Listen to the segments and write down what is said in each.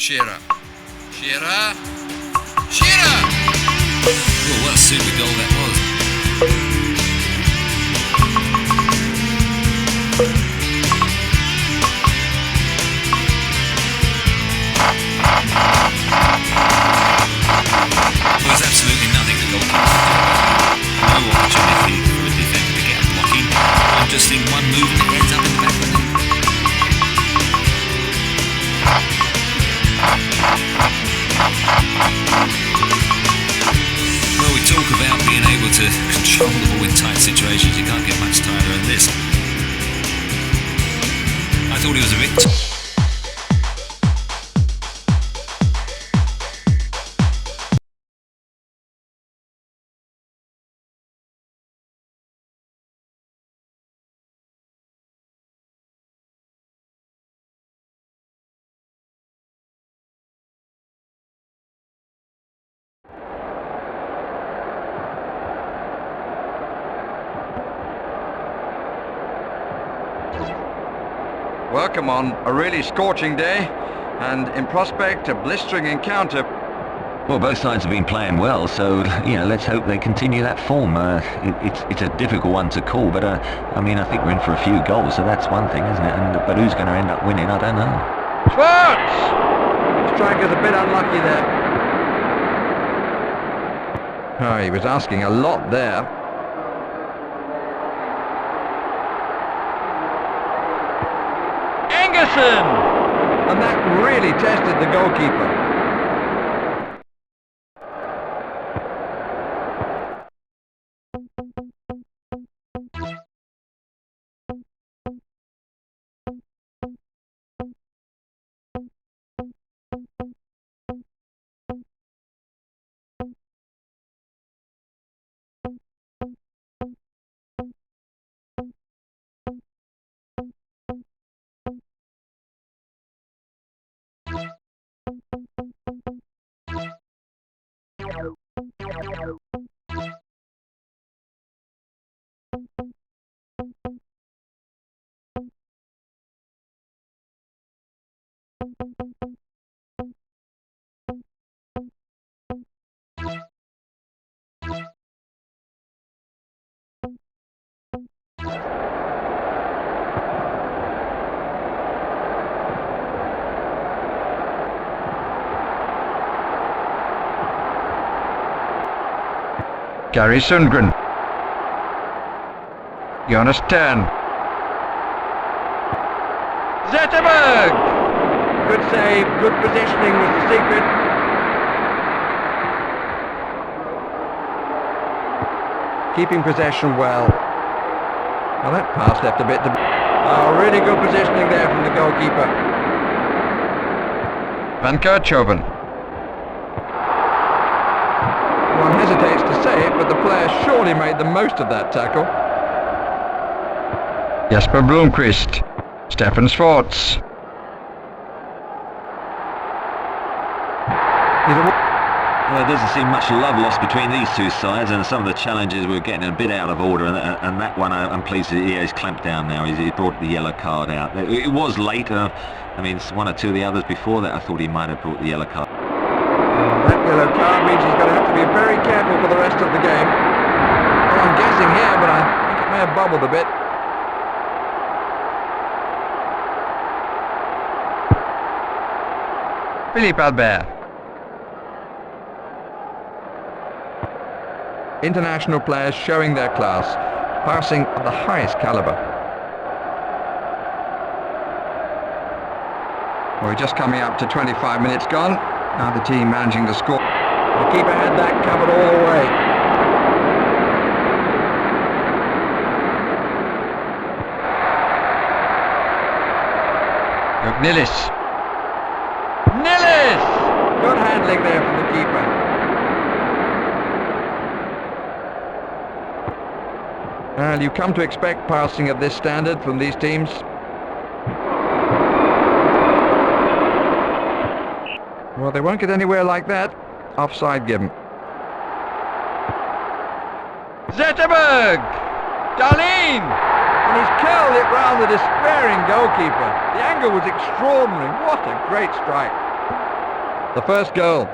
Shearer. Shearer. Shearer! Oh, what a super goal that was. There was absolutely nothing the goalkeeper could do. No opportunity for a defender to get a blocking. I'm just in one move and it ends up in the back of the net. Well, we talk about being able to control the ball in tight situations. You can't get much tighter than this. I thought he was a bit... Welcome on a really scorching day, and in prospect a blistering encounter. Well, both sides have been playing well, so let's hope they continue that form. It's a difficult one to call, but I think we're in for a few goals, so that's one thing, isn't it? But who's going to end up winning, I don't know. Schwartz! The striker's a bit unlucky there. Oh, he was asking a lot there. And that really tested the goalkeeper. Gary Sundgren. Jonas Tern. Zetterberg! Good save, good positioning was the secret. Keeping possession well. Well, that pass left a bit to... Oh, really good positioning there from the goalkeeper. Van Kerkhoven. One hesitates to say it, but the player surely made the most of that tackle. Jesper Blomqvist. Stefan Schwartz. Well, there doesn't seem much love lost between these two sides, and some of the challenges were getting a bit out of order, and that one I'm pleased that EA's clamped down now. He brought the yellow card out. It was late. One or two of the others before that I thought he might have brought the yellow card. That yellow card means he's going to have to be very careful for the rest of the game. Well, I'm guessing here, but I think it may have bubbled a bit. Philippe Albert. International players showing their class, passing of the highest caliber. We're just coming up to 25 minutes gone. Now the team managing to score. The keeper had that covered all the way. Nillis. Good handling there from the keeper. Well, you come to expect passing of this standard from these teams. Well, they won't get anywhere like that. Offside given. Zetterberg! Darlene! And he's curled it round the despairing goalkeeper. The angle was extraordinary. What a great strike. The first goal.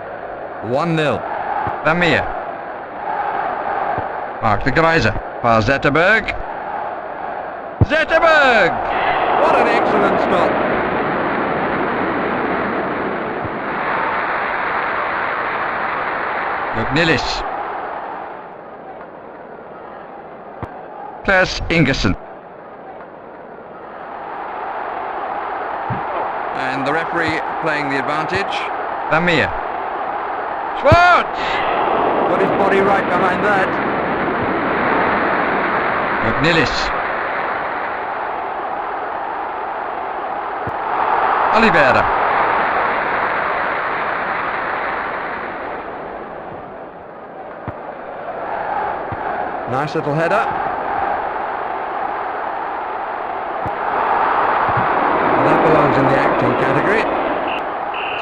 1-0. Vermeer. Mark de Greiser. Pass Zetterberg. Zetterberg! What an excellent stop. Nilis. Klaas Ingerson. And the referee playing the advantage. Vermeer. Schwartz! Got his body right behind that. Nilis. Oliveira. Nice little header. Well, that belongs in the acting category.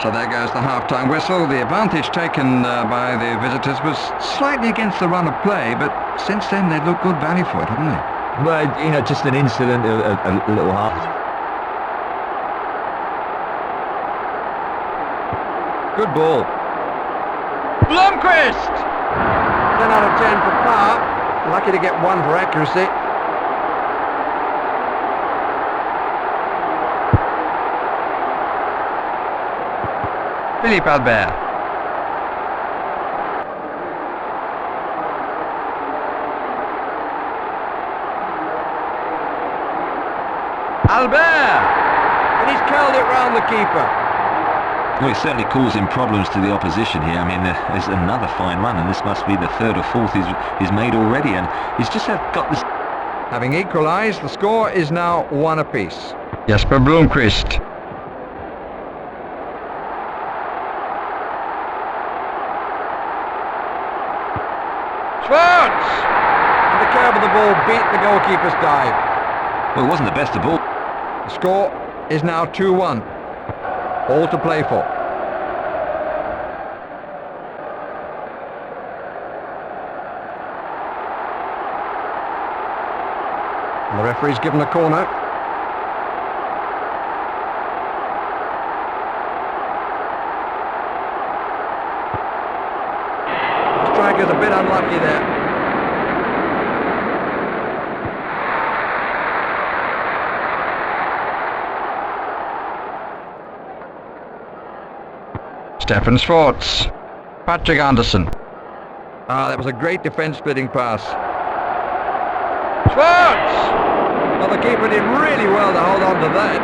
So there goes the half-time whistle. The advantage taken by the visitors was slightly against the run of play, but since then they've looked good value for it, haven't they? Well, you know, just an incident, a little half. Good ball. Blomqvist! 10 out of 10 for par. Lucky to get 1 for accuracy. Philippe Albert. Albert! And he's curled it round the keeper. Well, it's certainly causing problems to the opposition here. I mean, there's another fine run, and this must be the third or fourth he's made already, and he's just got this... Having equalised, the score is now 1 apiece. Jesper Blomqvist. Schwartz! And the curve of the ball beat the goalkeeper's dive. Well, it wasn't the best of all. The score is now 2-1. All to play for. And the referee's given a corner. The striker's a bit unlucky there. Stefan Schwartz. Patrick Anderson. Ah, that was a great defence-splitting pass. Schwartz! Well, the keeper did really well to hold on to that.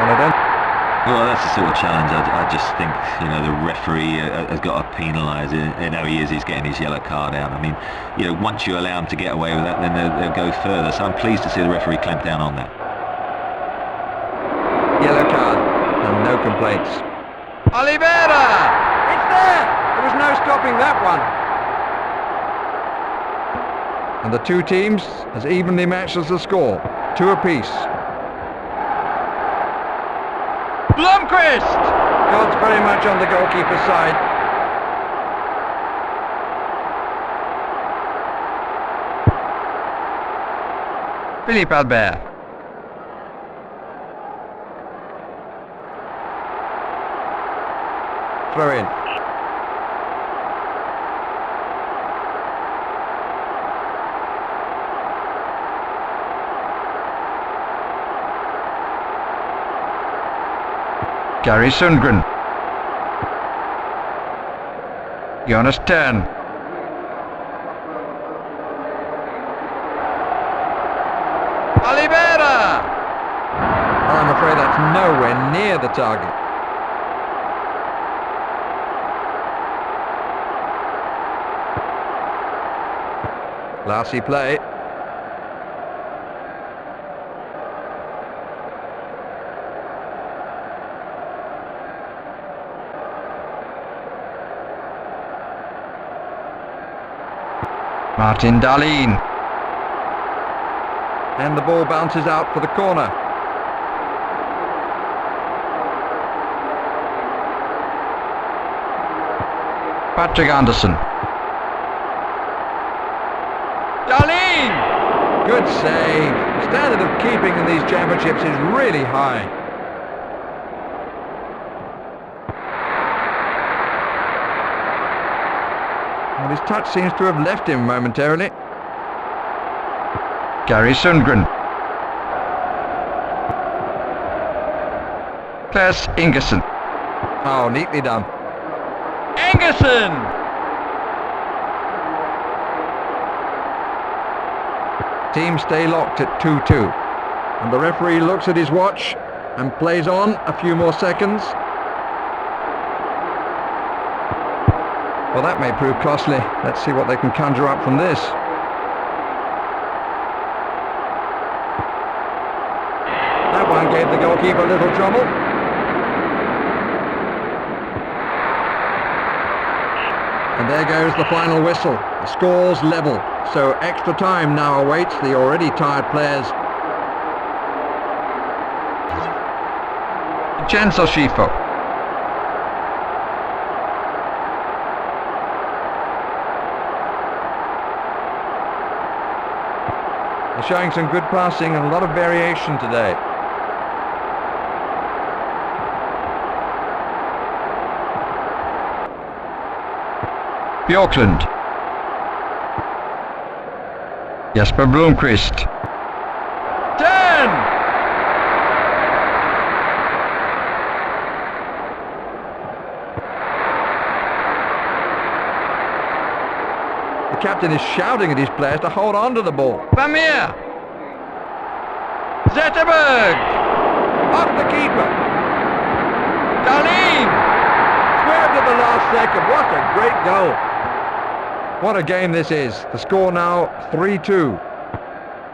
And I don't... Well, that's the sort of challenge I just think, you know, the referee has got to penalise it. You know, he's getting his yellow card out. I mean, you know, once you allow him to get away with that, then they'll go further. So I'm pleased to see the referee clamp down on that. Yellow card, and no complaints. Oliveira! It's there! There was no stopping that one. And the two teams as evenly matched as the score, 2 apiece. Blomqvist! God's very much on the goalkeeper's side. Philippe Albert. Throw in. Gary Sundgren. Jonas Tern. Oliveira! Oh, I'm afraid that's nowhere near the target. Classy play. Martin Dahlin. And the ball bounces out for the corner. Patrick Anderson. Darlene! Good save. The standard of keeping in these championships is really high. Well, his touch seems to have left him momentarily. Gary Sundgren. Klaas Ingerson. Oh, neatly done. Ingerson! Teams stay locked at 2-2. And the referee looks at his watch and plays on a few more seconds. Well, that may prove costly. Let's see what they can conjure up from this. That one gave the goalkeeper a little trouble. And there goes the final whistle. The score's level, so extra time now awaits the already tired players. Chancel Shifo. They're showing some good passing and a lot of variation today. Bjorklund. Jesper Blomqvist. 10! The captain is shouting at his players to hold on to the ball. Vermeer! Zetterberg! Off the keeper! Darlene! Swerved at the last second. What a great goal! What a game this is. The score now 3-2.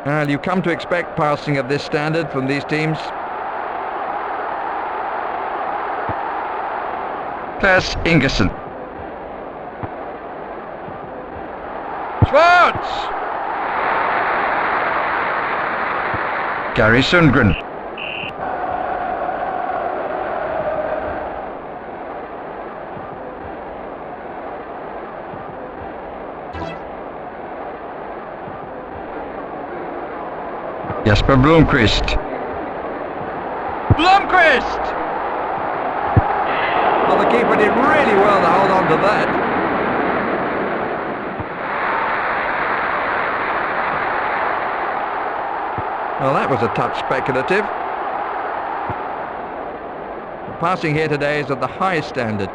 And you come to expect passing of this standard from these teams. Klaas Ingerson. Schwartz! Gary Sundgren. Jesper Blomqvist. Blomqvist! Well, the keeper did really well to hold on to that. Well, that was a touch speculative. The passing here today is of the highest standard.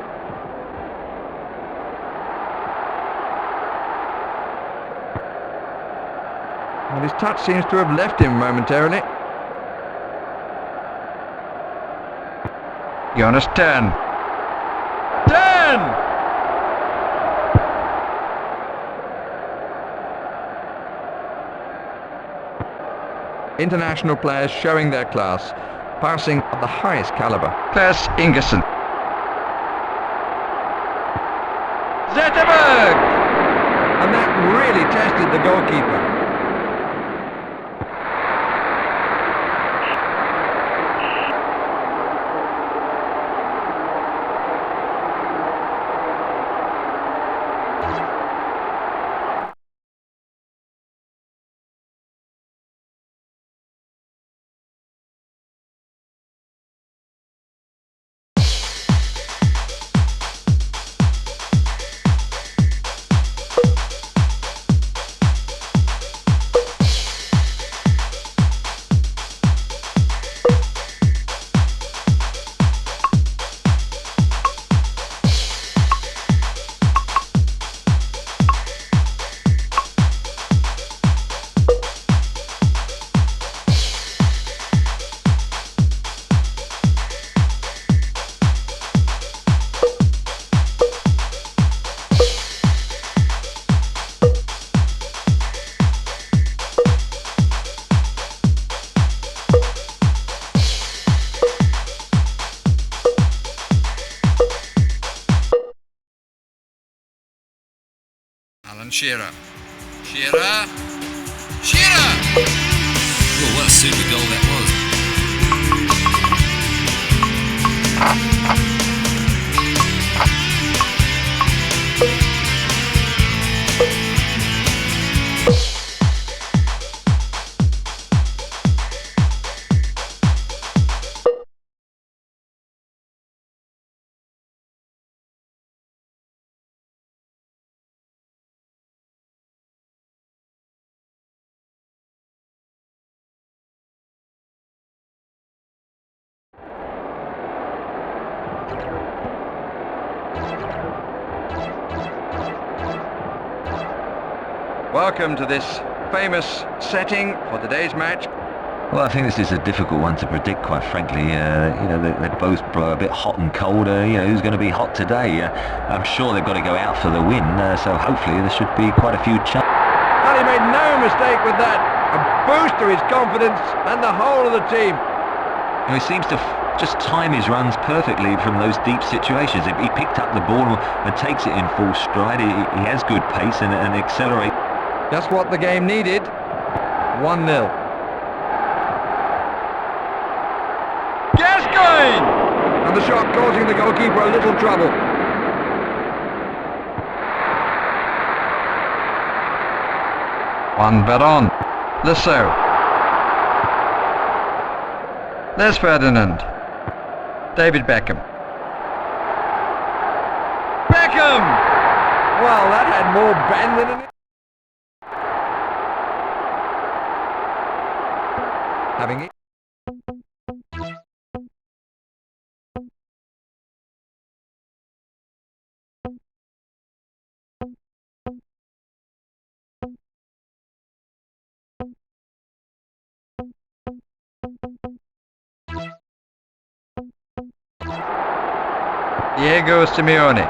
And his touch seems to have left him momentarily. Jonas 10. 10! International players showing their class, passing of the highest caliber. Klaas Ingerson. Zetterberg! And that really tested the goalkeeper. Alan Shearer. Shearer! Shearer! Oh, what a super goal that was. Welcome to this famous setting for today's match. Well, I think this is a difficult one to predict, quite frankly. They both blow a bit hot and cold. Who's going to be hot today? I'm sure they've got to go out for the win, so hopefully there should be quite a few chances. And he made no mistake with that. A boost to his confidence and the whole of the team. He seems to just time his runs perfectly from those deep situations. He picked up the ball and takes it in full stride. He has good pace and accelerates. Just what the game needed. 1-0. Gascoigne! And the shot causing the goalkeeper a little trouble. Juan Veron. Lasso. There's Ferdinand. David Beckham. Beckham! Well, that had more bend than an... Having it. Diego Simeone.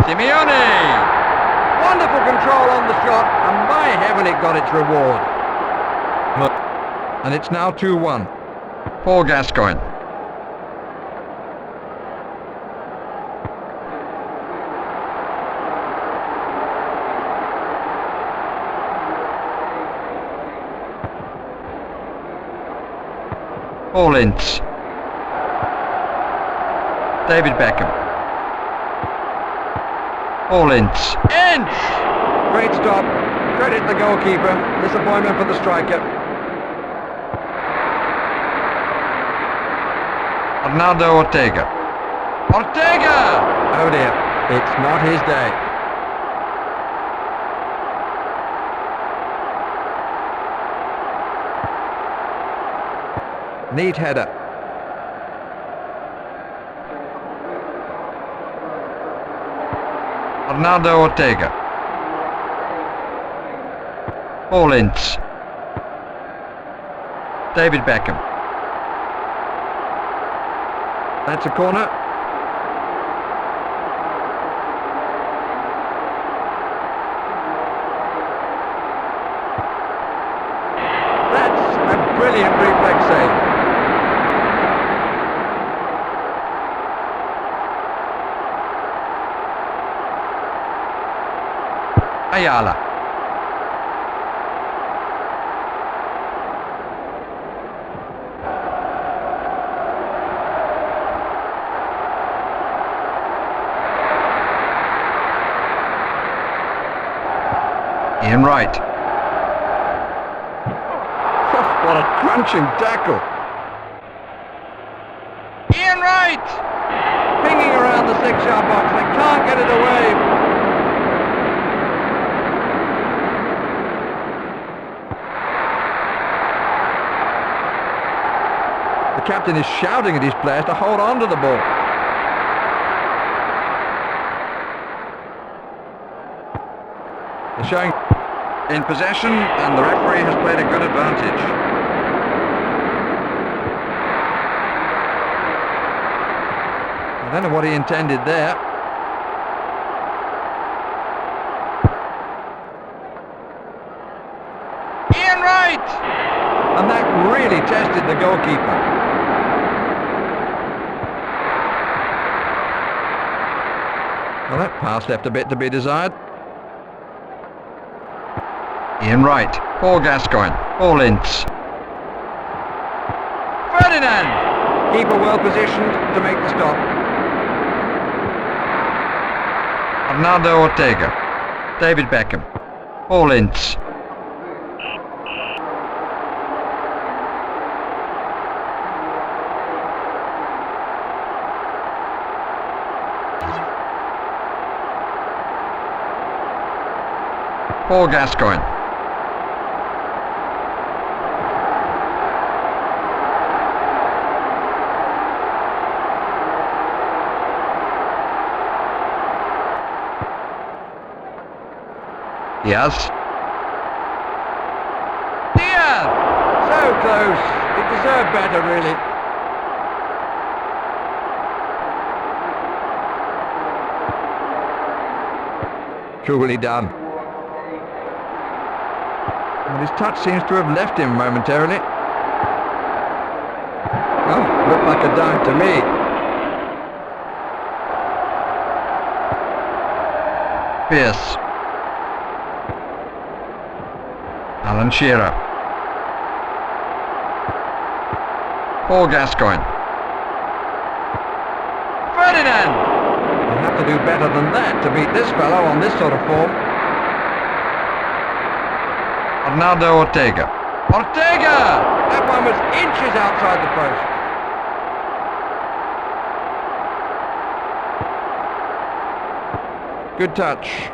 Simeone! Wonderful control on the shot, and by heaven it got its reward. And it's now 2-1 for Gascoigne. Paul Ince. David Beckham. Paul Ince. Ince! Great stop. Credit the goalkeeper. Disappointment for the striker. Arnaldo Ortega. Ortega! Oh dear. It's not his day. Neat header. Arnaldo Ortega. Paul Ince. David Beckham. That's a corner. That's a brilliant reflex save. Ayala. Ian Wright. What a crunching tackle. Ian Wright! Pinging around the 6-yard box. They can't get it away. The captain is shouting at his players to hold on to the ball. They're showing in possession, and the referee has played a good advantage. I don't know what he intended there. Ian Wright! And that really tested the goalkeeper. Well, that pass left a bit to be desired. Ian Wright for Gascoigne. Paul Ince. Ferdinand! Keeper well positioned to make the stop. Arnaldo Ortega. David Beckham. Paul Ince. For Gascoigne. Diaz. Diaz! So close. It deserved better, really. Truly done. Well, his touch seems to have left him momentarily. Oh, looked like a dive to me. Pierce. Alan Shearer. Paul Gascoigne. Ferdinand! You'll have to do better than that to beat this fellow on this sort of form. Arnaldo Ortega. Ortega! That one was inches outside the post. Good touch.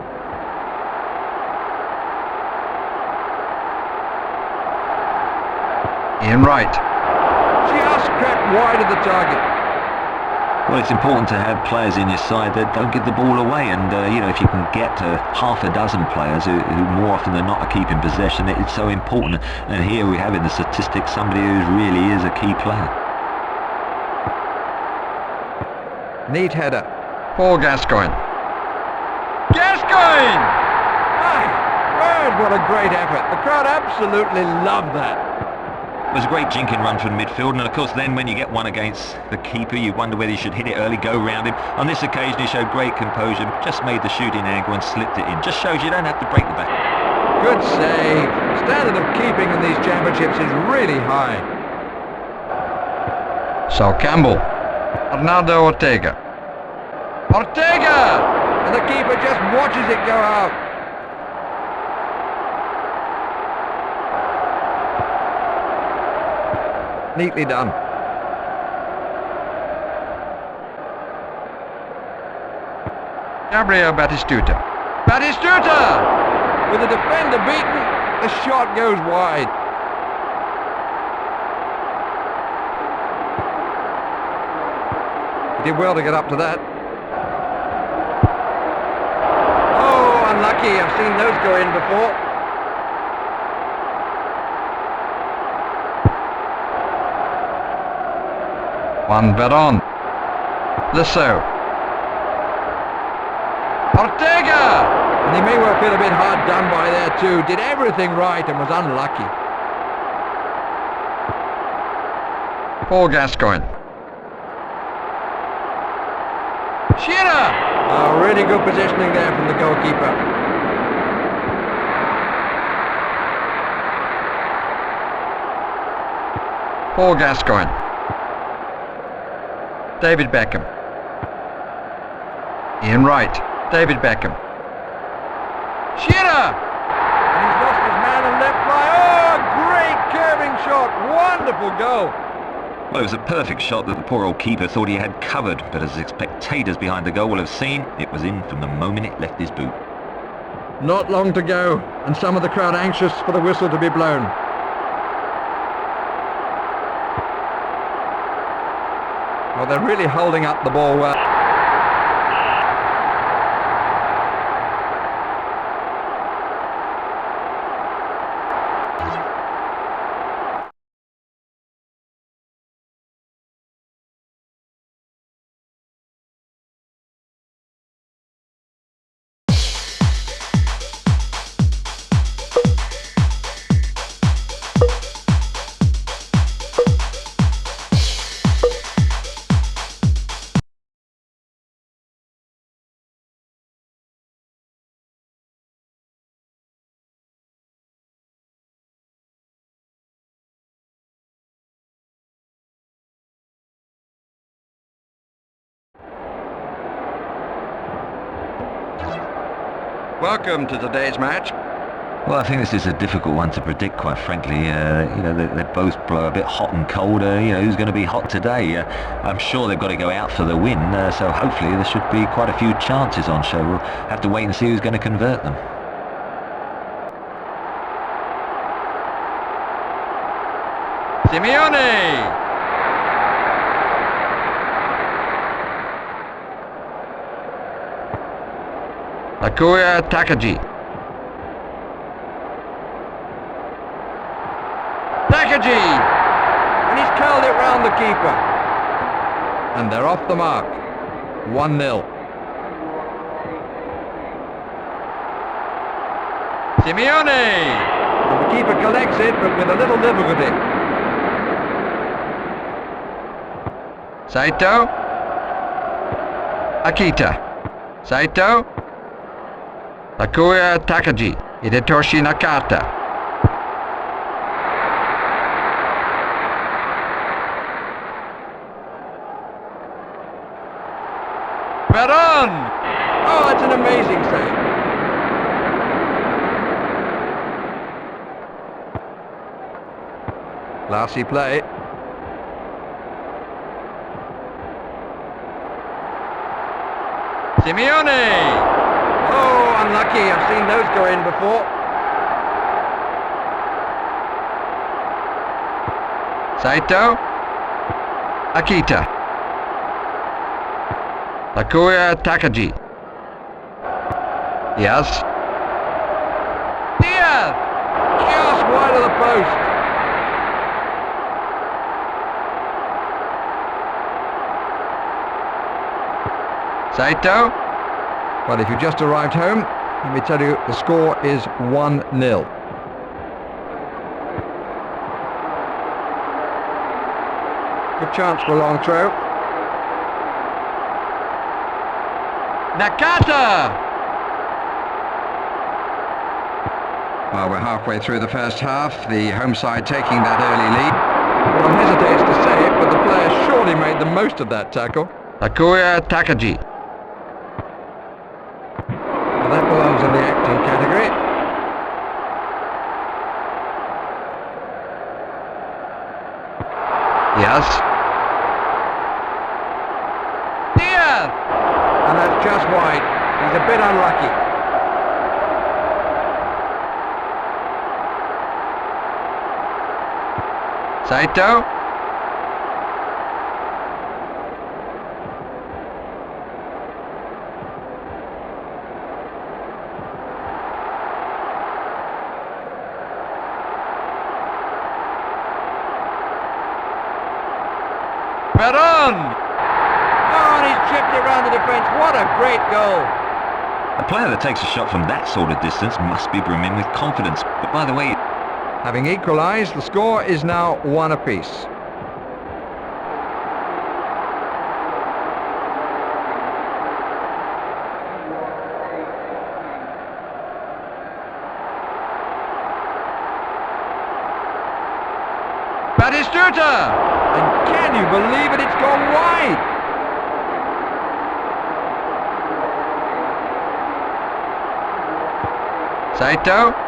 Ian Wright. Just crept wide of the target. Well, it's important to have players in your side that don't give the ball away, and if you can get half a dozen players who more often than not are keeping possession, it's so important. And here we have in the statistics somebody who really is a key player. Neat header. Paul Gascoigne. Gascoigne! My word, what a great effort. The crowd absolutely loved that. It was a great jinking run from midfield, and of course then when you get one against the keeper you wonder whether you should hit it early, go round him. On this occasion he showed great composure, just made the shooting angle and slipped it in. Just shows you don't have to break the back. Good save. Standard of keeping in these championships is really high. So Campbell. Arnaldo Ortega. Ortega! And the keeper just watches it go out. Neatly done. Gabriel Batistuta. Batistuta! With the defender beaten, the shot goes wide. He did well to get up to that. Oh, unlucky. I've seen those go in before. Juan Veron. Lisso. Ortega! And he may well feel a bit hard done by there too. Did everything right and was unlucky. Paul Gascoigne. Shearer! Oh, really good positioning there from the goalkeeper. Paul Gascoigne. David Beckham. Ian Wright. David Beckham. Shearer! And he's lost his man and let fly. Oh, great curving shot. Wonderful goal. Well, it was a perfect shot that the poor old keeper thought he had covered, but as the spectators behind the goal will have seen, it was in from the moment it left his boot. Not long to go, and some of the crowd anxious for the whistle to be blown. Oh, they're really holding up the ball well. Welcome to today's match. Well, I think this is a difficult one to predict, quite frankly. They both blow a bit hot and cold. Who's going to be hot today? I'm sure they've got to go out for the win, so hopefully there should be quite a few chances on show. We'll have to wait and see who's going to convert them. Simeone! Actua Takagi. Takagi! And he's curled it round the keeper. And they're off the mark. 1-0. Simeone! And the keeper collects it, but with a little difficulty. Saito. Akita. Saito. Takuya Takagi. Hidetoshi Nakata. Veron! Oh, that's an amazing save. Classy play. Simeone! Oh, unlucky. I've seen those go in before. Saito. Akita. Takuya Takagi. Diaz. Diaz! Just wide of the post. Saito. Well, if you just arrived home, let me tell you, the score is 1-0. Good chance for a long throw. Nakata! Well, we're halfway through the first half, the home side taking that early lead. One hesitates to say it, but the player surely made the most of that tackle. Takuya Takagi. Well, that belongs in the acting category. Yes. Diaz! And that's just wide. He's a bit unlucky. Saito. Veron! Oh, and he's chipped it round the defence. What a great goal. A player that takes a shot from that sort of distance must be brimming with confidence. But by the way, Having equalised, the score is now 1 apiece. Batistuta! And can you believe it? It's gone wide! Saito.